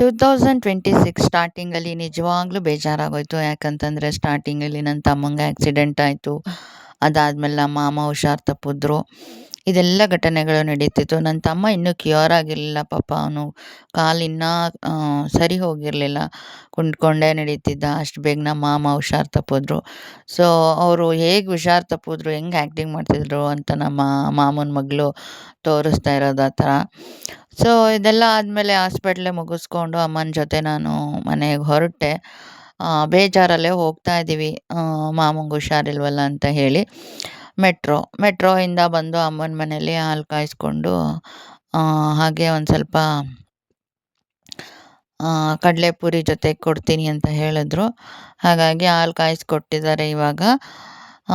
2026 ಸ್ಟಾರ್ಟಿಂಗಲ್ಲಿ ನಿಜವಾಗ್ಲೂ ಬೇಜಾರಾಗೋಯ್ತು. ಯಾಕಂತಂದರೆ ಸ್ಟಾರ್ಟಿಂಗಲ್ಲಿ ನನ್ನ ತಮ್ಮಂಗೆ ಆಕ್ಸಿಡೆಂಟ್ ಆಯಿತು. ಅದಾದಮೇಲೆ ನಮ್ಮ ಮಾಮ ಹುಷಾರು ತಪ್ಪಿದ್ರು. ಇದೆಲ್ಲ ಘಟನೆಗಳು ನಡೀತಿತ್ತು. ನನ್ನ ತಮ್ಮ ಇನ್ನೂ ಕ್ಯೂರ್ ಆಗಿರಲಿಲ್ಲ ಪಾಪ. ಅವನು ಕಾಲಿನ್ನೂ ಸರಿ ಹೋಗಿರಲಿಲ್ಲ. ಕುಂಡ್ಕೊಂಡೇ ನಡೀತಿದ್ದ. ಅಷ್ಟು ಬೇಗ ನಮ್ಮ ಮಾಮ ಹುಷಾರು ತಪ್ಪಿದ್ರು. ಸೊ ಅವರು ಹೇಗೆ ಹುಷಾರು ತಪ್ಪಿದ್ರು, ಹೆಂಗೆ ಆ್ಯಕ್ಟಿಂಗ್ ಮಾಡ್ತಿದ್ರು ಅಂತ ನಮ್ಮ ಮಾಮನ ಮಗಳು ತೋರಿಸ್ತಾ ಇರೋದು ಆ ಥರ. ಸೊ ಇದೆಲ್ಲ ಆದಮೇಲೆ ಹಾಸ್ಪಿಟ್ಲೆ ಮುಗಿಸ್ಕೊಂಡು ಅಮ್ಮನ ಜೊತೆ ನಾನು ಮನೆಗೆ ಹೊರಟೆ. ಬೇಜಾರಲ್ಲೇ ಹೋಗ್ತಾ ಇದ್ದೀವಿ, ಮಾಮಂಗೆ ಹುಷಾರಿಲ್ವಲ್ಲ ಅಂತ ಹೇಳಿ. ಮೆಟ್ರೋಯಿಂದ ಬಂದು ಅಮ್ಮನ ಮನೇಲಿ ಹಾಲು ಕಾಯಿಸ್ಕೊಂಡು ಹಾಗೆ ಒಂದು ಸ್ವಲ್ಪ ಕಡಲೆಪುರಿ ಜೊತೆಗೆ ಕೊಡ್ತೀನಿ ಅಂತ ಹೇಳಿದ್ರು. ಹಾಗಾಗಿ ಹಾಲು ಕಾಯಿಸ್ಕೊಟ್ಟಿದ್ದಾರೆ ಇವಾಗ.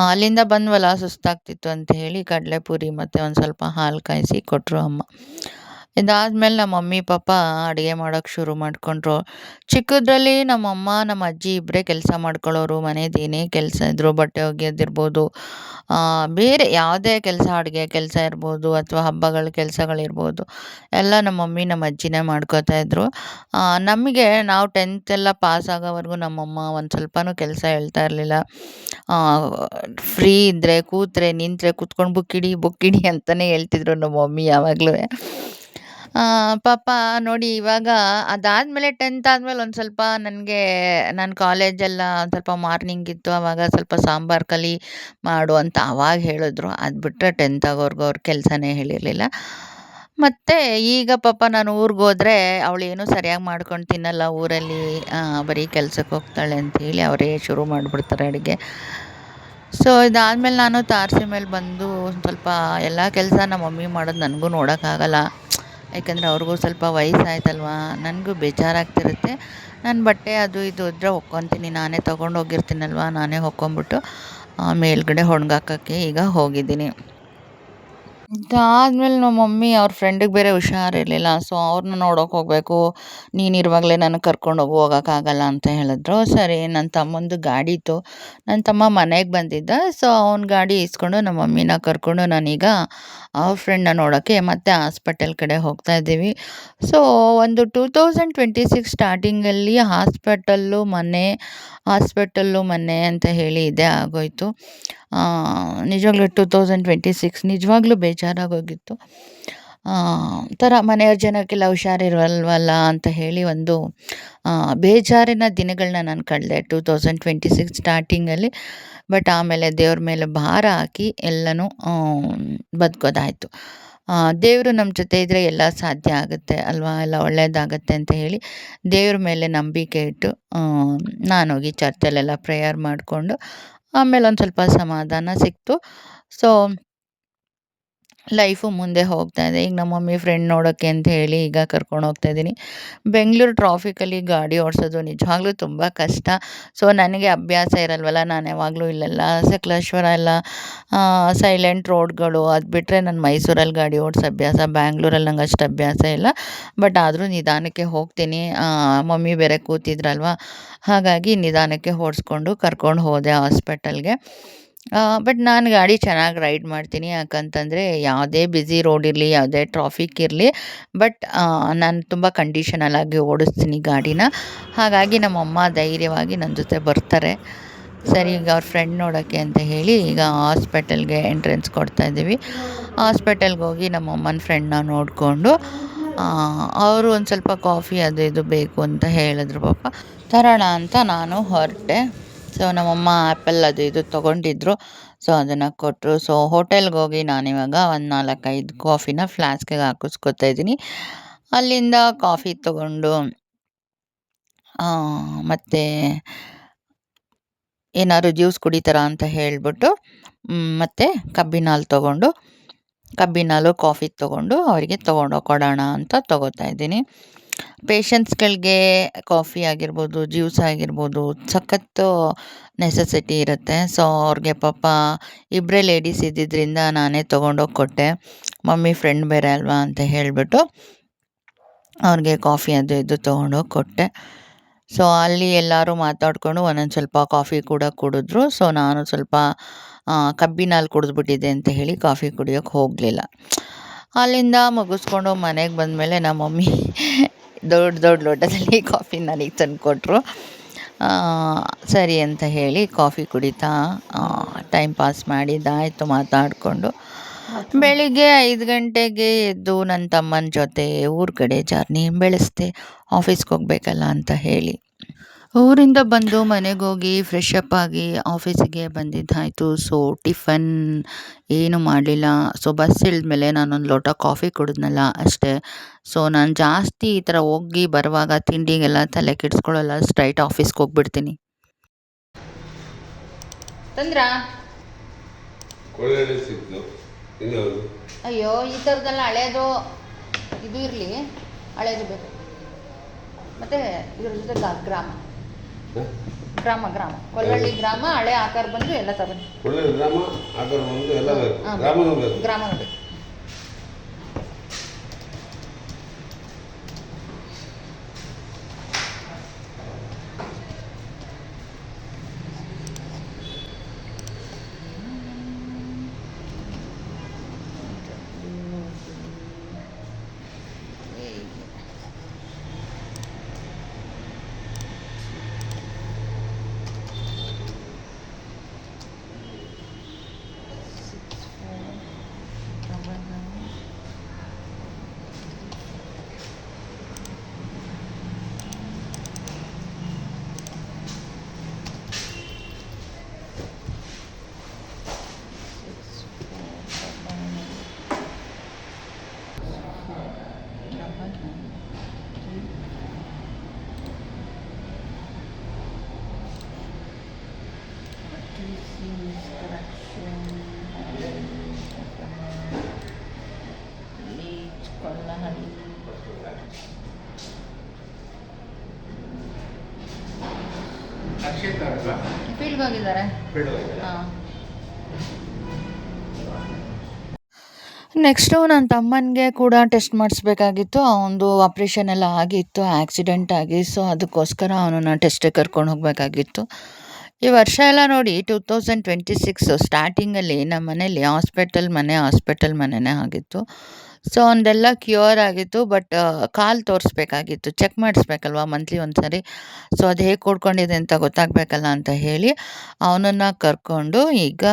ಅಲ್ಲಿಂದ ಬಂದ್ವಲ್ಲ, ಸುಸ್ತಾಗ್ತಿತ್ತು ಅಂತ ಹೇಳಿ ಕಡಲೆಪುರಿ ಮತ್ತು ಒಂದು ಸ್ವಲ್ಪ ಹಾಲು ಕಾಯಿಸಿ ಕೊಟ್ಟರು ಅಮ್ಮ. ಇದಾದಮೇಲೆ ನಮ್ಮ ಮಮ್ಮಿ ಪಾಪ ಅಡುಗೆ ಮಾಡೋಕ್ಕೆ ಶುರು ಮಾಡಿಕೊಂಡ್ರು. ಚಿಕ್ಕದ್ರಲ್ಲಿ ನಮ್ಮಮ್ಮ ನಮ್ಮ ಅಜ್ಜಿ ಇಬ್ಬರೇ ಕೆಲಸ ಮಾಡ್ಕೊಳ್ಳೋರು. ಮನೇದು ಏನೇ ಕೆಲಸ ಇದ್ದರೂ, ಬಟ್ಟೆ ಒಗೆಯೋದಿರ್ಬೋದು, ಬೇರೆ ಯಾವುದೇ ಕೆಲಸ, ಅಡುಗೆ ಕೆಲಸ ಇರ್ಬೋದು ಅಥವಾ ಹಬ್ಬಗಳ ಕೆಲಸಗಳಿರ್ಬೋದು, ಎಲ್ಲ ನಮ್ಮ ಮಮ್ಮಿ ನಮ್ಮ ಅಜ್ಜಿನೇ ಮಾಡ್ಕೋತಾಯಿದ್ರು. ನಮಗೆ ನಾವು 10th ಎಲ್ಲ ಪಾಸ್ ಆಗೋವರೆಗೂ ನಮ್ಮಮ್ಮ ಒಂದು ಸ್ವಲ್ಪನೂ ಕೆಲಸ ಹೇಳ್ತಾ ಇರಲಿಲ್ಲ. ಫ್ರೀ ಇದ್ದರೆ ಕೂತ್ರೆ, ನಿಂತರೆ ಕೂತ್ಕೊಂಡು ಬುಕ್ಕಿಡಿ ಅಂತಲೇ ಹೇಳ್ತಿದ್ರು ನಮ್ಮ ಮಮ್ಮಿ ಯಾವಾಗಲೂ. ಪಾಪ ನೋಡಿ ಇವಾಗ ಅದಾದಮೇಲೆ 10th ಆದಮೇಲೆ ಒಂದು ಸ್ವಲ್ಪ ನನ್ನ ಕಾಲೇಜೆಲ್ಲ ಒಂದು ಸ್ವಲ್ಪ ಮಾರ್ನಿಂಗ್ ಇತ್ತು. ಆವಾಗ ಸ್ವಲ್ಪ ಸಾಂಬಾರು ಕಲಿ ಮಾಡು ಅಂತ ಆವಾಗ ಹೇಳಿದ್ರು. ಅದು ಬಿಟ್ಟರೆ 10th ಆಗೋವರೆಗೂ ಅವ್ರು ಕೆಲಸನೇ ಹೇಳಿರಲಿಲ್ಲ. ಮತ್ತು ಈಗ ಪಾಪ ನಾನು ಊರಿಗೆ ಹೋದರೆ ಅವಳೇನೂ ಸರಿಯಾಗಿ ಮಾಡ್ಕೊಂಡು ತಿನ್ನಲ್ಲ ಊರಲ್ಲಿ, ಬರೀ ಕೆಲ್ಸಕ್ಕೆ ಹೋಗ್ತಾಳೆ ಅಂಥೇಳಿ ಅವರೇ ಶುರು ಮಾಡಿಬಿಡ್ತಾರೆ ಅಡುಗೆ. ಸೊ ಇದಾದಮೇಲೆ ನಾನು ತಾರಸಿ ಮೇಲೆ ಬಂದು ಒಂದು ಸ್ವಲ್ಪ ಎಲ್ಲ ಕೆಲಸ ನಮ್ಮ ಮಮ್ಮಿ ಮಾಡೋದು ನನಗೂ ನೋಡೋಕ್ಕಾಗಲ್ಲ. ಯಾಕಂದರೆ ಅವ್ರಿಗೂ ಸ್ವಲ್ಪ ವಯಸ್ಸಾಯ್ತಲ್ವ, ನನಗೂ ಬೇಜಾರಾಗ್ತಿರುತ್ತೆ. ನನ್ನ ಬಟ್ಟೆ ಅದು ಇದು ಇದ್ದರೆ ಹೊಕ್ಕೊತೀನಿ, ನಾನೇ ತೊಗೊಂಡೋಗಿರ್ತೀನಲ್ವ, ನಾನೇ ಹೊಕ್ಕೊಂಬಿಟ್ಟು ಮೇಲ್ಗಡೆ ಒಣ್ಗಾಕೋಕ್ಕೆ ಈಗ ಹೋಗಿದ್ದೀನಿ. ಇದಾದಮೇಲೆ ನಮ್ಮ ಮಮ್ಮಿ ಅವ್ರ ಫ್ರೆಂಡಿಗೆ ಬೇರೆ ಹುಷಾರಿರಲಿಲ್ಲ. ಸೊ ಅವ್ರನ್ನ ನೋಡೋಕೆ ಹೋಗಬೇಕು, ನೀನಿರುವಾಗಲೇ ನನಗೆ ಕರ್ಕೊಂಡೋಗು, ಹೋಗೋಕ್ಕಾಗಲ್ಲ ಅಂತ ಹೇಳಿದ್ರು. ಸರಿ, ನನ್ನ ತಮ್ಮಂದು ಗಾಡಿ ಇತ್ತು, ನನ್ನ ತಮ್ಮ ಮನೆಗೆ ಬಂದಿದ್ದ. ಸೊ ಅವ್ನ ಗಾಡಿ ಇಸ್ಕೊಂಡು ನಮ್ಮ ಮಮ್ಮಿನ ಕರ್ಕೊಂಡು ನಾನೀಗ ಅವ್ರ ಫ್ರೆಂಡ್ನ ನೋಡೋಕ್ಕೆ ಮತ್ತೆ ಹಾಸ್ಪಿಟಲ್ ಕಡೆ ಹೋಗ್ತಾ ಇದ್ದೀವಿ. ಸೊ ಒಂದು 2026 ಸ್ಟಾರ್ಟಿಂಗಲ್ಲಿ ಹಾಸ್ಪಿಟಲ್ಲು ಮನೆ ಅಂತ ಹೇಳಿ ಇದೇ ಆಗೋಯಿತು. ನಿಜವಾಗ್ಲೂ 2026 ನಿಜವಾಗ್ಲೂ ಬೇಜಾರಾಗೋಗಿತ್ತು. ಥರ ಮನೆಯವ್ರ ಜನಕ್ಕೆಲ್ಲ ಹುಷಾರಿರಲ್ವಲ್ಲ ಅಂತ ಹೇಳಿ ಒಂದು ಬೇಜಾರಿನ ದಿನಗಳನ್ನ ನಾನು ಕಳೆದೆ 2026 ಸ್ಟಾರ್ಟಿಂಗಲ್ಲಿ. ಬಟ್ ಆಮೇಲೆ ದೇವ್ರ ಮೇಲೆ ಭಾರ ಹಾಕಿ ಎಲ್ಲನೂ ಬದುಕೋದಾಯಿತು. ದೇವರು ನಮ್ಮ ಜೊತೆ ಇದ್ದರೆ ಎಲ್ಲ ಸಾಧ್ಯ ಆಗುತ್ತೆ ಅಲ್ವಾ, ಎಲ್ಲ ಒಳ್ಳೆಯದಾಗತ್ತೆ ಅಂತ ಹೇಳಿ ದೇವ್ರ ಮೇಲೆ ನಂಬಿಕೆ ಇಟ್ಟು ನಾನೋಗಿ ಚರ್ಚಲ್ಲೆಲ್ಲ ಪ್ರೇಯರ್ ಮಾಡಿಕೊಂಡು ಆಮೇಲೆ ಒಂದು ಸ್ವಲ್ಪ ಸಮಾಧಾನ ಸಿಕ್ತು. ಸೊ ಲೈಫು ಮುಂದೆ ಹೋಗ್ತಾ ಇದೆ. ಈಗ ನಮ್ಮ ಮಮ್ಮಿ ಫ್ರೆಂಡ್ ನೋಡೋಕ್ಕೆ ಅಂತ ಹೇಳಿ ಈಗ ಕರ್ಕೊಂಡು ಹೋಗ್ತಾ ಇದ್ದೀನಿ. ಬೆಂಗಳೂರು ಟ್ರಾಫಿಕಲ್ಲಿ ಗಾಡಿ ಓಡಿಸೋದು ನಿಜವಾಗ್ಲೂ ತುಂಬ ಕಷ್ಟ. ಸೊ ನನಗೆ ಅಭ್ಯಾಸ ಇರಲ್ವಲ್ಲ, ನಾನು ಯಾವಾಗಲೂ ಇಲ್ಲೆಲ್ಲ ಸಕಲೇಶ್ವರ ಎಲ್ಲ ಸೈಲೆಂಟ್ ರೋಡ್ಗಳು, ಅದು ಬಿಟ್ಟರೆ ನಾನು ಮೈಸೂರಲ್ಲಿ ಗಾಡಿ ಓಡಿಸೋ ಅಭ್ಯಾಸ, ಬ್ಯಾಂಗ್ಳೂರಲ್ಲಿ ನಂಗೆ ಅಷ್ಟು ಅಭ್ಯಾಸ ಇಲ್ಲ. ಬಟ್ ಆದರೂ ನಿಧಾನಕ್ಕೆ ಹೋಗ್ತೀನಿ. ಮಮ್ಮಿ ಬೇರೆ ಕೂತಿದ್ರಲ್ವ, ಹಾಗಾಗಿ ನಿಧಾನಕ್ಕೆ ಓಡಿಸ್ಕೊಂಡು ಕರ್ಕೊಂಡು ಹೋದೆ ಹಾಸ್ಪಿಟಲ್ಗೆ. ಬಟ್ ನಾನು ಗಾಡಿ ಚೆನ್ನಾಗಿ ರೈಡ್ ಮಾಡ್ತೀನಿ. ಯಾಕಂತಂದರೆ ಯಾವುದೇ ಬ್ಯುಸಿ ರೋಡ್ ಇರಲಿ, ಯಾವುದೇ ಟ್ರಾಫಿಕ್ ಇರಲಿ, ಬಟ್ ನಾನು ತುಂಬ ಕಂಡೀಷನಲ್ಲಾಗಿ ಓಡಿಸ್ತೀನಿ ಗಾಡಿನ. ಹಾಗಾಗಿ ನಮ್ಮಮ್ಮ ಧೈರ್ಯವಾಗಿ ನನ್ನ ಜೊತೆ ಬರ್ತಾರೆ. ಸರಿ, ಈಗ ಅವ್ರ ಫ್ರೆಂಡ್ ನೋಡೋಕ್ಕೆ ಅಂತ ಹೇಳಿ ಈಗ ಹಾಸ್ಪಿಟಲ್ಗೆ ಎಂಟ್ರೆನ್ಸ್ ಕೊಡ್ತಾಯಿದ್ದೀವಿ. ಹಾಸ್ಪಿಟಲ್ಗೆ ಹೋಗಿ ನಮ್ಮಮ್ಮನ ಫ್ರೆಂಡ್ನ ನೋಡಿಕೊಂಡು ಅವರು ಒಂದು ಸ್ವಲ್ಪ ಕಾಫಿ ಅದು ಇದು ಬೇಕು ಅಂತ ಹೇಳಿದ್ರು ಪಾಪ. ತರೋಣ ಅಂತ ನಾನು ಹೊರಟೆ. ಸೊ ನಮ್ಮಮ್ಮ ಆ್ಯಪಲ್ ಅದು ಇದು ತೊಗೊಂಡಿದ್ರು. ಸೊ ಅದನ್ನು ಕೊಟ್ಟರು. ಸೊ ಹೋಟೆಲ್ಗೆ ಹೋಗಿ ನಾನಿವಾಗ ಒಂದು 4-5 ಕಾಫಿನ ಫ್ಲಾಸ್ಕಿಗೆ ಹಾಕಿಸ್ಕೊತಾ ಇದ್ದೀನಿ. ಅಲ್ಲಿಂದ ಕಾಫಿ ತೊಗೊಂಡು ಮತ್ತು ಏನಾದ್ರು ಜ್ಯೂಸ್ ಕುಡಿತಾರಾ ಅಂತ ಹೇಳಿಬಿಟ್ಟು ಮತ್ತು ಕಬ್ಬಿನ ಹಾಲು ಕಾಫಿ ತೊಗೊಂಡು ಅವರಿಗೆ ಕೊಡೋಣ ಅಂತ ತೊಗೋತಾ ಇದ್ದೀನಿ. ಪೇಷಂಟ್ಸ್ಗಳಿಗೆ ಕಾಫಿ ಆಗಿರ್ಬೋದು, ಜ್ಯೂಸ್ ಆಗಿರ್ಬೋದು ಸಖತ್ತು ನೆಸೆಸಿಟಿ ಇರುತ್ತೆ. ಸೊ ಅವ್ರಿಗೆ ಪಾಪ ಇಬ್ಬರೇ ಲೇಡೀಸ್ ಇದ್ದಿದ್ದರಿಂದ ನಾನೇ ತೊಗೊಂಡೋಗಿ ಕೊಟ್ಟೆ. ಮಮ್ಮಿ ಫ್ರೆಂಡ್ ಬೇರೆ ಅಲ್ವಾ ಅಂತ ಹೇಳಿಬಿಟ್ಟು ಅವ್ರಿಗೆ ಕಾಫಿ ಅದು ಇದು ತೊಗೊಂಡೋಗಿ ಕೊಟ್ಟೆ. ಸೊ ಅಲ್ಲಿ ಎಲ್ಲರೂ ಮಾತಾಡಿಕೊಂಡು ಒಂದೊಂದು ಸ್ವಲ್ಪ ಕಾಫಿ ಕೂಡ ಕುಡಿದ್ರು. ಸೊ ನಾನು ಸ್ವಲ್ಪ ಕಬ್ಬಿನ ಹಾಲು ಕುಡಿದ್ಬಿಟ್ಟಿದ್ದೆ ಅಂತ ಹೇಳಿ ಕಾಫಿ ಕುಡಿಯೋಕ್ಕೆ ಹೋಗಲಿಲ್ಲ. ಅಲ್ಲಿಂದ ಮುಗಿಸ್ಕೊಂಡು ಮನೆಗೆ ಬಂದಮೇಲೆ ನಮ್ಮ ಮಮ್ಮಿ ದೊಡ್ಡ ದೊಡ್ಡ ಲೋಟದಲ್ಲಿ ಕಾಫಿ ನನಗೆ ತಂದು ಕೊಟ್ಟರು. ಸರಿ ಅಂತ ಹೇಳಿ ಕಾಫಿ ಕುಡಿತಾ ಟೈಮ್ ಪಾಸ್ ಮಾಡಿದ್ದಾಯಿತು ಮಾತಾಡಿಕೊಂಡು. ಬೆಳಿಗ್ಗೆ 5 ಗಂಟೆಗೆ ಎದ್ದು ನನ್ನ ತಮ್ಮನ ಜೊತೆ ಊರ ಕಡೆ ಜರ್ನಿ ಬೆಳೆಸ್ದೆ, ಆಫೀಸ್ಗೆ ಹೋಗಬೇಕಲ್ಲ ಅಂತ ಹೇಳಿ. ಊರಿಂದ ಬಂದು ಮನೆಗೋಗಿ ಫ್ರೆಶ್ ಅಪ್ ಆಗಿ ಆಫೀಸಿಗೆ ಬಂದಿದ್ದಾಯಿತು. ಸೊ ಟಿಫನ್ ಏನೂ ಮಾಡಲಿಲ್ಲ. ಸೊ ಬಸ್ ಇಳಿದ್ಮೇಲೆ ನಾನೊಂದು ಲೋಟ ಕಾಫಿ ಕುಡಿದ್ನಲ್ಲ ಅಷ್ಟೇ. ಸೊ ನಾನು ಜಾಸ್ತಿ ಈ ಥರ ಹೋಗಿ ಬರುವಾಗ ತಿಂಡಿಗೆಲ್ಲ ತಲೆ ಕೆಡಿಸ್ಕೊಳ್ಳಲ್ಲ, ಸ್ಟ್ರೈಟ್ ಆಫೀಸ್ಗೆ ಹೋಗ್ಬಿಡ್ತೀನಿ. ತಂದ್ರಾ? ಅಯ್ಯೋ, ಈ ಥರದ್ದೆಲ್ಲ ಹಳೇದು ಇದು ಇರಲಿ, ಹಳೇದು ಬೇಕು. ಮತ್ತು ಇದ್ರ ಜೊತೆ ಗ್ರಾಮ ಗ್ರಾಮ ಗ್ರಾಮ ಕೊಲ್ಲಳ್ಳಿ ಗ್ರಾಮ ಹಳೆ ಆಕಾರ ಬಂದು ಎಲ್ಲ ತಗೊಂಡು ಗ್ರಾಮ ಬೇಕು. ಫೀಲ್ಡ್ಗೆ ಹೋಗಿದ್ದಾರೆ. ಹಾಂ. ನೆಕ್ಸ್ಟು ನನ್ನ ತಮ್ಮನಿಗೆ ಕೂಡ ಟೆಸ್ಟ್ ಮಾಡಿಸ್ಬೇಕಾಗಿತ್ತು. ಅವನದು ಆಪ್ರೇಷನ್ ಎಲ್ಲ ಆಗಿತ್ತು, ಆಕ್ಸಿಡೆಂಟ್ ಆಗಿ. ಸೊ ಅದಕ್ಕೋಸ್ಕರ ಅವನನ್ನು ಟೆಸ್ಟಿಗೆ ಕರ್ಕೊಂಡು ಹೋಗಬೇಕಾಗಿತ್ತು. ಈ ವರ್ಷ ಎಲ್ಲ ನೋಡಿ 2026 ಸ್ಟಾರ್ಟಿಂಗಲ್ಲಿ ನಮ್ಮ ಮನೇಲಿ ಹಾಸ್ಪಿಟಲ್ ಮನೆಯೇ ಆಗಿತ್ತು. ಸೊ ಅವನದೆಲ್ಲ ಕ್ಯೂರ್ ಆಗಿತ್ತು. ಬಟ್ ಕಾಲು ತೋರಿಸ್ಬೇಕಾಗಿತ್ತು, ಚೆಕ್ ಮಾಡಿಸ್ಬೇಕಲ್ವ ಮಂತ್ಲಿ ಒಂದು ಸರಿ. ಸೊ ಅದು ಹೇಗೆ ಕೂಡ್ಕೊಂಡಿದೆ ಅಂತ ಗೊತ್ತಾಗಬೇಕಲ್ಲ ಅಂತ ಹೇಳಿ ಅವನನ್ನು ಕರ್ಕೊಂಡು ಈಗ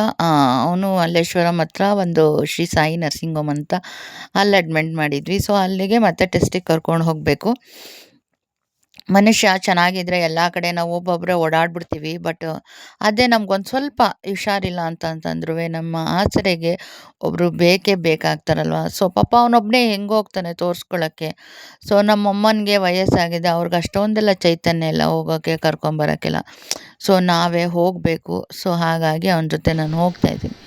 ಅವನು ಮಲ್ಲೇಶ್ವರಂ ಹತ್ರ ಒಂದು ಶ್ರೀ ಸಾಯಿ ನರ್ಸಿಂಗ್ ಹೋಮ್ ಅಂತ ಅಲ್ಲಿ ಅಡ್ಮಿಟ್ ಮಾಡಿದ್ವಿ. ಸೊ ಅಲ್ಲಿಗೆ ಮತ್ತೆ ಟೆಸ್ಟಿಗೆ ಕರ್ಕೊಂಡು ಹೋಗಬೇಕು. ಮನುಷ್ಯ ಚೆನ್ನಾಗಿದ್ರೆ ಎಲ್ಲ ಕಡೆ ನಾವು ಒಬ್ಬೊಬ್ಬರೇ ಓಡಾಡ್ಬಿಡ್ತೀವಿ. ಬಟ್ ಅದೇ ನಮ್ಗೊಂದು ಸ್ವಲ್ಪ ಹುಷಾರಿಲ್ಲ ಅಂತಂದ್ರೂ ನಮ್ಮ ಆಸರೆಗೆ ಒಬ್ಬರು ಬೇಕೇ ಬೇಕಾಗ್ತಾರಲ್ವ. ಸೊ ಪಾಪ ಅವನೊಬ್ಬನೇ ಹೆಂಗೆ ಹೋಗ್ತಾನೆ ತೋರಿಸ್ಕೊಳ್ಳೋಕ್ಕೆ. ಸೊ ನಮ್ಮಮ್ಮನಿಗೆ ವಯಸ್ಸಾಗಿದೆ, ಅವ್ರಿಗೆ ಅಷ್ಟೊಂದೆಲ್ಲ ಚೈತನ್ಯ ಇಲ್ಲ ಹೋಗೋಕ್ಕೆ, ಕರ್ಕೊಂಬರೋಕ್ಕೆಲ್ಲ. ಸೊ ನಾವೇ ಹೋಗಬೇಕು. ಸೊ ಹಾಗಾಗಿ ಅವನ ಜೊತೆ ನಾನು ಹೋಗ್ತಾಯಿದ್ದೀನಿ.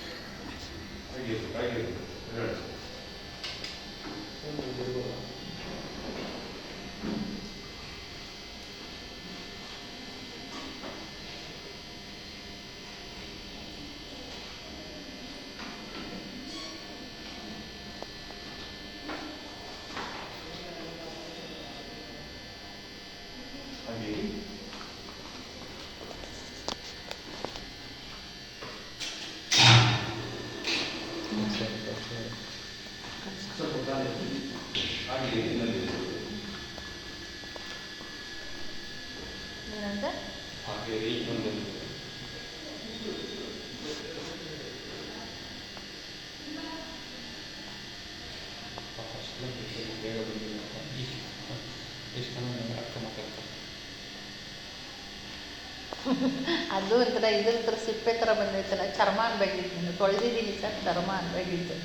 ಅದು ಒಂಥರ ಇದ್ರ ಸಿಪ್ಪೆ ಥರ ಬಂದೈತಲ್ಲ, ಚರ್ಮ ಅನ್ಬೇಕಿತ್ತು. ತೊಳೆದಿದ್ದೀನಿ ಸರ್, ಚರ್ಮ ಅನ್ಬೇಕಿತ್ತು.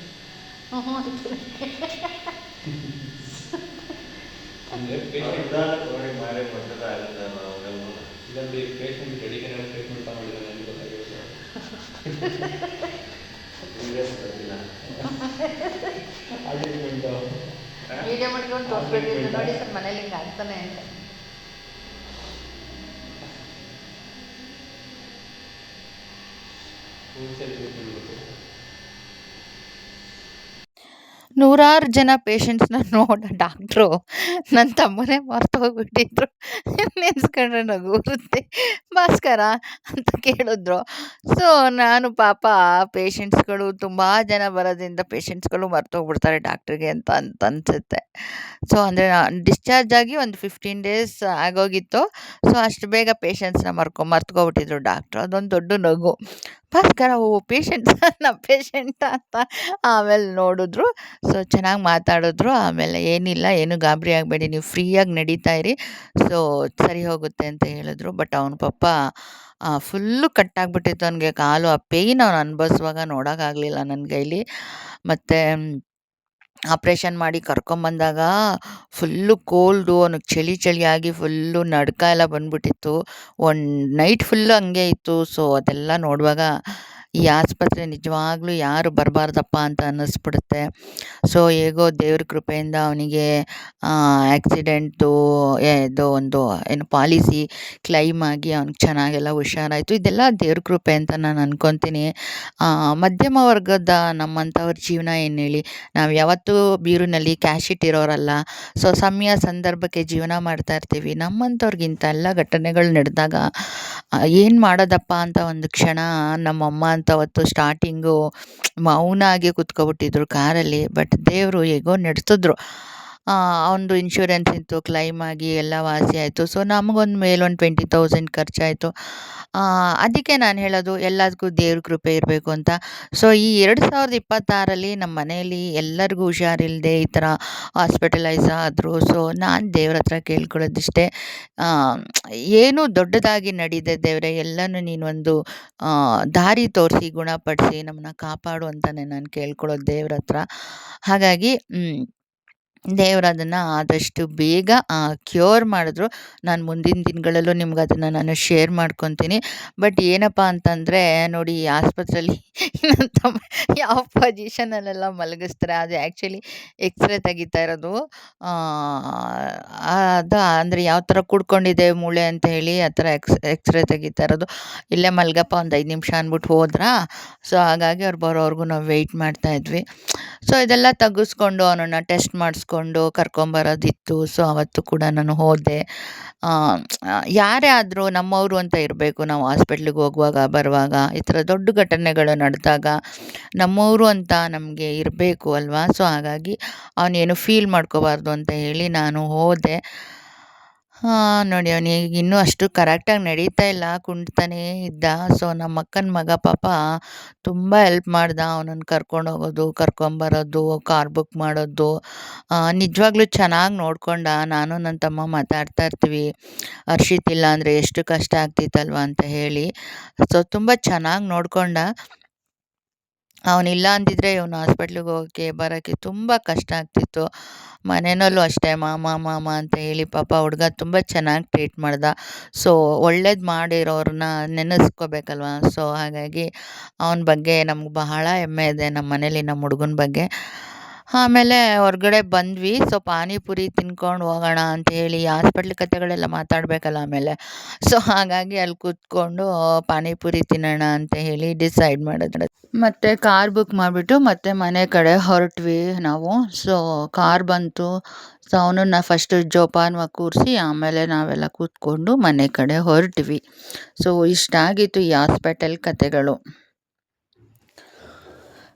ವಿಡಿಯೋ ಮಾಡ್ಕೊಂಡು ತೋರಿಸ್ಬೇಕಿತ್ತು ನೋಡಿ ಸರ್, ಮನೇಲಿ ಹಿಂಗೆ ಆಗ್ತಾನೆ ಅಂತ. ನೂರಾರು ಜನ ಪೇಷಂಟ್ಸ್‌ನ ನೋಡೋ ಡಾಕ್ಟ್ರು ನನ್ನ ತಮ್ಮನ್ನೇ ಮರ್ತೋಗ್ಬಿಟ್ಟಿದ್ರು. ನೆನ್ಸ್ಕೊಂಡ್ರೆ ನಗು ಬರುತ್ತೆ. "ಭಾಸ್ಕರ" ಅಂತ ಕೇಳಿದ್ರು. ಸೊ, ನಾನು ಪಾಪ ಪೇಷಂಟ್ಸ್‌ಗಳು ತುಂಬ ಜನ ಬರೋದ್ರಿಂದ ಪೇಷಂಟ್ಸ್‌ಗಳು ಮರ್ತೋಗ್ಬಿಡ್ತಾರೆ ಡಾಕ್ಟ್ರಿಗೆ ಅಂತ ಅನ್ಸುತ್ತೆ. ಸೊ, ಅಂದರೆ ನಾನು ಡಿಸ್ಚಾರ್ಜ್ ಆಗಿ ಒಂದು 15 ಡೇಸ್ ಆಗೋಗಿತ್ತು. ಸೊ, ಅಷ್ಟು ಬೇಗ ಪೇಷಂಟ್ಸ್‌ನ ಮರ್ತ್ಕೊಬಿಟ್ಟಿದ್ರು ಡಾಕ್ಟ್ರು. ಅದೊಂದು ದೊಡ್ಡ ನಗು. "ಭಾಸ್ಕರ ಓ ಪೇಷಂಟ್ಸಾ ಪೇಷಂಟಾ" ಅಂತ ಆಮೇಲೆ ನೋಡಿದ್ರು. ಸೊ, ಚೆನ್ನಾಗಿ ಮಾತಾಡಿದ್ರು. ಆಮೇಲೆ "ಏನಿಲ್ಲ, ಏನು ಗಾಬರಿ ಆಗಬೇಡಿ, ನೀವು ಫ್ರೀಯಾಗಿ ನಡೀತಾ ಇರಿ. ಸೊ, ಸರಿ ಹೋಗುತ್ತೆ" ಅಂತ ಹೇಳಿದ್ರು. ಬಟ್ ಅವನು ಪಾಪ ಫುಲ್ಲು ಕಟ್ಟಾಗ್ಬಿಟ್ಟಿತ್ತು ಅವನಿಗೆ ಕಾಲು. ಆ ಪೇಯ್ನ್ ಅವ್ನು ಅನುಭವಿಸುವಾಗ ನೋಡೋಕ್ಕಾಗಲಿಲ್ಲ ನನ್ನ ಕೈಲಿ. ಮತ್ತು ಆಪ್ರೇಷನ್ ಮಾಡಿ ಕರ್ಕೊಂಬಂದಾಗ ಫುಲ್ಲು ಕೋಲ್ಡು, ಅವನಿಗೆ ಚಳಿಯಾಗಿ ಫುಲ್ಲು ನಡುಕ ಎಲ್ಲ ಬಂದ್ಬಿಟ್ಟಿತ್ತು. ಒಂದು ನೈಟ್ ಫುಲ್ಲು ಹಂಗೆ ಇತ್ತು. ಸೊ, ಅದೆಲ್ಲ ನೋಡುವಾಗ ಈ ಆಸ್ಪತ್ರೆ ನಿಜವಾಗ್ಲೂ ಯಾರು ಬರಬಾರ್ದಪ್ಪ ಅಂತ ಅನ್ನಿಸ್ಬಿಡುತ್ತೆ. ಸೊ, ಹೇಗೋ ದೇವ್ರ ಕೃಪೆಯಿಂದ ಅವನಿಗೆ ಆಕ್ಸಿಡೆಂಟು ಇದು ಒಂದು ಏನು ಪಾಲಿಸಿ ಕ್ಲೈಮ್ ಆಗಿ ಅವ್ನಿಗೆ ಚೆನ್ನಾಗೆಲ್ಲ ಹುಷಾರಾಯಿತು. ಇದೆಲ್ಲ ದೇವ್ರ ಕೃಪೆ ಅಂತ ನಾನು ಅನ್ಕೊತೀನಿ. ಮಧ್ಯಮ ವರ್ಗದ ನಮ್ಮಂಥವ್ರ ಜೀವನ ಏನು ಹೇಳಿ, ನಾವು ಯಾವತ್ತೂ ಬೀರುನಲ್ಲಿ ಕ್ಯಾಶ್ ಇಟ್ಟಿರೋರಲ್ಲ. ಸೊ, ಸಮಯ ಸಂದರ್ಭಕ್ಕೆ ಜೀವನ ಮಾಡ್ತಾ ಇರ್ತೀವಿ. ನಮ್ಮಂಥವ್ರಿಗೆ ಇಂಥ ಎಲ್ಲ ಘಟನೆಗಳು ನಡೆದಾಗ ಏನು ಮಾಡೋದಪ್ಪ ಅಂತ ಒಂದು ಕ್ಷಣ ನಮ್ಮಮ್ಮ ಅಂತ ಅವತ್ತು ಸ್ಟಾರ್ಟಿಂಗು ಮೌನ ಆಗಿ ಕೂತ್ಕೊಬಿಟ್ಟಿದ್ರು ಕಾರಲ್ಲಿ. ಬಟ್ ದೇವರು ಹೇಗೋ ನಡೆಸಿದ್ರು. ಅವನದು ಇನ್ಶೂರೆನ್ಸ್ ಇತ್ತು, ಕ್ಲೈಮ್ ಆಗಿ ಎಲ್ಲ ವಾಸಿ ಆಯಿತು. ಸೊ, ನಮಗೊಂದು ಮೇಲೊಂದು 20,000 ಖರ್ಚಾಯಿತು. ಅದಕ್ಕೆ ನಾನು ಹೇಳೋದು ಎಲ್ಲದಕ್ಕೂ ದೇವ್ರ ಕೃಪೆ ಇರಬೇಕು ಅಂತ. ಸೊ, ಈ 2026ರಲ್ಲಿ ನಮ್ಮ ಮನೆಯಲ್ಲಿ ಎಲ್ಲರಿಗೂ ಹುಷಾರಿಲ್ಲದೆ ಈ ಥರ ಹಾಸ್ಪಿಟಲೈಸ್ ಆದರು. ಸೊ, ನಾನು ದೇವ್ರ ಹತ್ರ ಕೇಳ್ಕೊಳ್ಳೋದಿಷ್ಟೇ, ಏನೂ ದೊಡ್ಡದಾಗಿ ನಡೀದೆ ದೇವರೇ, ಎಲ್ಲನೂ ನೀನೊಂದು ದಾರಿ ತೋರಿಸಿ ಗುಣಪಡಿಸಿ ನಮ್ಮನ್ನ ಕಾಪಾಡು ಅಂತಲೇ ನಾನು ಕೇಳ್ಕೊಳ್ಳೋದು ದೇವ್ರ ಹತ್ರ. ಹಾಗಾಗಿ ದೇವ್ರು ಅದನ್ನು ಆದಷ್ಟು ಬೇಗ ಕ್ಯೂರ್ ಮಾಡಿದ್ರು. ನಾನು ಮುಂದಿನ ದಿನಗಳಲ್ಲೂ ನಿಮ್ಗೆ ಅದನ್ನು ನಾನು ಶೇರ್ ಮಾಡ್ಕೊತೀನಿ. ಬಟ್ ಏನಪ್ಪ ಅಂತಂದರೆ ನೋಡಿ, ಈ ಆಸ್ಪತ್ರೆಯಲ್ಲಿ ನನ್ನ ತಮ್ಮ ಯಾವ ಪೊಸಿಷನಲ್ಲೆಲ್ಲ ಮಲಗಿಸ್ತಾರೆ, ಅದು ಆ್ಯಕ್ಚುಲಿ ಎಕ್ಸ್ರೇ ತೆಗಿತಾ ಇರೋದು. ಅದು ಅಂದರೆ ಯಾವ ಥರ ಕೂಡ್ಕೊಂಡಿದೆ ಮೂಳೆ ಅಂತ ಹೇಳಿ ಆ ಥರ ಎಕ್ಸ್ರೇ ತೆಗಿತಾ ಇರೋದು. ಇಲ್ಲೇ ಮಲ್ಗಪ್ಪ ಒಂದು 5 ನಿಮಿಷ ಅಂದ್ಬಿಟ್ಟು ಹೋದ್ರಾ. ಸೊ, ಹಾಗಾಗಿ ಅವ್ರು ಬರೋವರೆಗೂ ನಾವು ವೆಯ್ಟ್ ಮಾಡ್ತಾಯಿದ್ವಿ. ಸೊ, ಇದೆಲ್ಲ ತೆಗೆಸ್ಕೊಂಡು ಅವನನ್ನು ಟೆಸ್ಟ್ ಮಾಡಿಸ್ಕೊಂಡು ಕರ್ಕೊಂಬರೋದಿತ್ತು. ಸೊ, ಅವತ್ತು ಕೂಡ ನಾನು ಹೋದೆ. ಯಾರೇ ಆದರೂ ನಮ್ಮವರು ಅಂತ ಇರಬೇಕು. ನಾವು ಹಾಸ್ಪಿಟ್ಲಿಗೆ ಹೋಗುವಾಗ ಬರುವಾಗ ಈ ಥರ ದೊಡ್ಡ ಘಟನೆಗಳು ನಡೆದಾಗ ನಮ್ಮವರು ಅಂತ ನಮಗೆ ಇರಬೇಕು ಅಲ್ವಾ. ಸೊ, ಹಾಗಾಗಿ ಅವನೇನು ಫೀಲ್ ಮಾಡ್ಕೋಬಾರ್ದು ಅಂತ ಹೇಳಿ ನಾನು ಹೋದೆ. ನೋಡಿ, ಅವನಿಗೆ ಇನ್ನೂ ಅಷ್ಟು ಕರೆಕ್ಟಾಗಿ ನಡೀತಾ ಇಲ್ಲ, ಕುಂಟ್ತಾನೇ ಇದ್ದ. ಸೊ, ನಮ್ಮ ಅಕ್ಕನ ಮಗ ಪಾಪ ತುಂಬ ಹೆಲ್ಪ್ ಮಾಡ್ದ. ಅವನನ್ನು ಕರ್ಕೊಂಡೋಗೋದು, ಕರ್ಕೊಂಬರೋದು, ಕಾರ್ ಬುಕ್ ಮಾಡೋದು, ನಿಜವಾಗ್ಲೂ ಚೆನ್ನಾಗಿ ನೋಡ್ಕೊಂಡ. ನಾನು ನನ್ನ ತಮ್ಮ ಮಾತಾಡ್ತಾ ಇರ್ತೀವಿ, ಹರ್ಷಿತ್ ಇಲ್ಲ ಅಂದರೆ ಎಷ್ಟು ಕಷ್ಟ ಆಗ್ತಿತ್ತಲ್ವ ಅಂತ ಹೇಳಿ. ಸೊ, ತುಂಬ ಚೆನ್ನಾಗಿ ನೋಡ್ಕೊಂಡ. ಅವನಿಲ್ಲ ಅಂದಿದ್ರೆ ಇವನು ಹಾಸ್ಪಿಟ್ಲಿಗೆ ಹೋಗೋಕ್ಕೆ ಬರೋಕ್ಕೆ ತುಂಬ ಕಷ್ಟ ಆಗ್ತಿತ್ತು. ಮನೆಯಲ್ಲೂ ಅಷ್ಟೇ ಮಾಮ ಮಾಮ ಅಂತ ಹೇಳಿ ಪಾಪ ಹುಡುಗ ತುಂಬ ಚೆನ್ನಾಗಿ ಟ್ರೀಟ್ ಮಾಡ್ದ. ಸೊ, ಒಳ್ಳೇದು ಮಾಡಿರೋರನ್ನ ನೆನೆಸ್ಕೋಬೇಕಲ್ವ. ಸೊ, ಹಾಗಾಗಿ ಅವನ ಬಗ್ಗೆ ನಮ್ಗೆ ಬಹಳ ಹೆಮ್ಮೆ ಇದೆ ನಮ್ಮ ಮನೇಲಿ ನಮ್ಮ ಹುಡುಗನ ಬಗ್ಗೆ. ಆಮೇಲೆ ಹೊರಗಡೆ ಬಂದ್ವಿ. ಸೊ, ಪಾನಿಪುರಿ ತಿನ್ಕೊಂಡು ಹೋಗೋಣ ಅಂತ ಹೇಳಿ ಹಾಸ್ಪಿಟ್ಲ್ ಕತೆಗಳೆಲ್ಲ ಮಾತಾಡಬೇಕಲ್ಲ ಆಮೇಲೆ. ಸೊ, ಹಾಗಾಗಿ ಅಲ್ಲಿ ಕೂತ್ಕೊಂಡು ಪಾನಿಪುರಿ ತಿನ್ನೋಣ ಅಂತ ಹೇಳಿ ಡಿಸೈಡ್ ಮಾಡಿದ್ರು. ಮತ್ತು ಕಾರ್ ಬುಕ್ ಮಾಡಿಬಿಟ್ಟು ಮತ್ತೆ ಮನೆ ಕಡೆ ಹೊರಟ್ವಿ ನಾವು. ಸೊ, ಕಾರ್ ಬಂತು. ಸೊ, ಅವನನ್ನು ಫಸ್ಟು ಜೋಪಾನವಾಗಿ ಕೂರಿಸಿ ಆಮೇಲೆ ನಾವೆಲ್ಲ ಕೂತ್ಕೊಂಡು ಮನೆ ಕಡೆ ಹೊರಟ್ವಿ. ಸೊ, ಇಷ್ಟಾಗಿತ್ತು ಈ ಹಾಸ್ಪಿಟಲ್ ಕತೆಗಳು.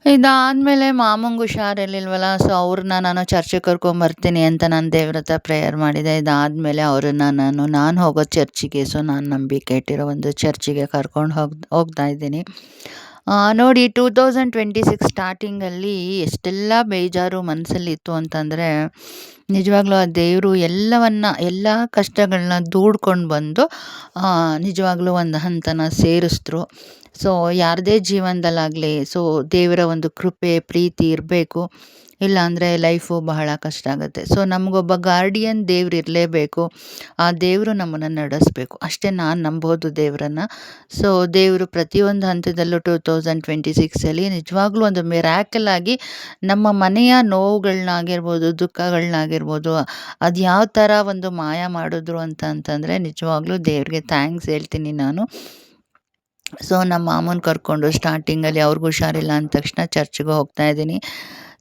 ಇದಾದಮೇಲೆ ಮಾಮಂಗೆ ಹುಷಾರಿರ್ಲಿಲ್ವಲ್ಲ. ಸೊ, ಅವ್ರನ್ನ ನಾನು ಚರ್ಚಿಗೆ ಕರ್ಕೊಂಬರ್ತೀನಿ ಅಂತ ನಾನು ದೇವ್ರ ಹತ್ರ ಪ್ರೇಯರ್ ಮಾಡಿದೆ. ಇದಾದಮೇಲೆ ಅವ್ರನ್ನ ನಾನು ಹೋಗೋ ಚರ್ಚಿಗೆ, ಸೊ, ನಾನು ನಂಬಿಕೆ ಇಟ್ಟಿರೋ ಒಂದು ಚರ್ಚಿಗೆ ಕರ್ಕೊಂಡು ಹೋಗ್ತಾ ಇದ್ದೀನಿ. ನೋಡಿ, 2026 ಸ್ಟಾರ್ಟಿಂಗಲ್ಲಿ ಎಷ್ಟೆಲ್ಲ ಬೇಜಾರು ಮನಸ್ಸಲ್ಲಿತ್ತು ಅಂತಂದರೆ, ನಿಜವಾಗ್ಲೂ ಆ ದೇವರು ಎಲ್ಲ ಕಷ್ಟಗಳನ್ನ ದೂಡ್ಕೊಂಡು ಬಂದು ನಿಜವಾಗ್ಲೂ ಒಂದು ಹಂತನ ಸೇರಿಸಿದ್ರು. ಸೊ, ಯಾರದೇ ಜೀವನದಲ್ಲಾಗಲಿ ಸೊ, ದೇವರ ಒಂದು ಕೃಪೆ ಪ್ರೀತಿ ಇರಬೇಕು. ಇಲ್ಲಾಂದರೆ ಲೈಫು ಬಹಳ ಕಷ್ಟ ಆಗುತ್ತೆ. ಸೊ, ನಮಗೊಬ್ಬ ಗಾರ್ಡಿಯನ್ ದೇವ್ರು ಇರಲೇಬೇಕು. ಆ ದೇವರು ನಮ್ಮನ್ನು ನಡೆಸಬೇಕು. ಅಷ್ಟೇ ನಾನು ನಂಬೋದು ದೇವರನ್ನು. ಸೊ, ದೇವರು ಪ್ರತಿಯೊಂದು ಹಂತದಲ್ಲೂ 2026ಅಲ್ಲಿ ನಿಜವಾಗ್ಲೂ ಒಂದು ಮಿರಾಕಲ್ ಆಗಿ ನಮ್ಮ ಮನೆಯ ನೋವುಗಳನ್ನಾಗಿರ್ಬೋದು, ದುಃಖಗಳನ್ನಾಗಿರ್ಬೋದು, ಅದು ಯಾವ ಥರ ಒಂದು ಮಾಯ ಮಾಡಿದ್ರು ಅಂತಂದರೆ ನಿಜವಾಗ್ಲೂ ದೇವ್ರಿಗೆ ಥ್ಯಾಂಕ್ಸ್ ಹೇಳ್ತೀನಿ ನಾನು. ಸೊ, ನಮ್ಮ ಮಾಮನ ಕರ್ಕೊಂಡು ಸ್ಟಾರ್ಟಿಂಗಲ್ಲಿ ಅವ್ರಿಗೆ ಹುಷಾರಿಲ್ಲ ಅಂದ ತಕ್ಷಣ ಚರ್ಚ್ಗೆ ಹೋಗ್ತಾ ಇದ್ದೀನಿ.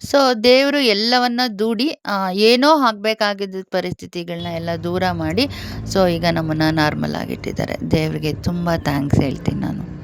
ಸೊ ದೇವರು ಎಲ್ಲವನ್ನ ದೂಡಿ ಏನೋ ಆಗಬೇಕಾಗಿದ್ದ ಪರಿಸ್ಥಿತಿಗಳನ್ನ ಎಲ್ಲ ದೂರ ಮಾಡಿ ಸೊ ಈಗ ನಮ್ಮನ್ನು ನಾರ್ಮಲ್ ಆಗಿಟ್ಟಿದ್ದಾರೆ. ದೇವರಿಗೆ ತುಂಬ ಥ್ಯಾಂಕ್ಸ್ ಹೇಳ್ತೀನಿ ನಾನು.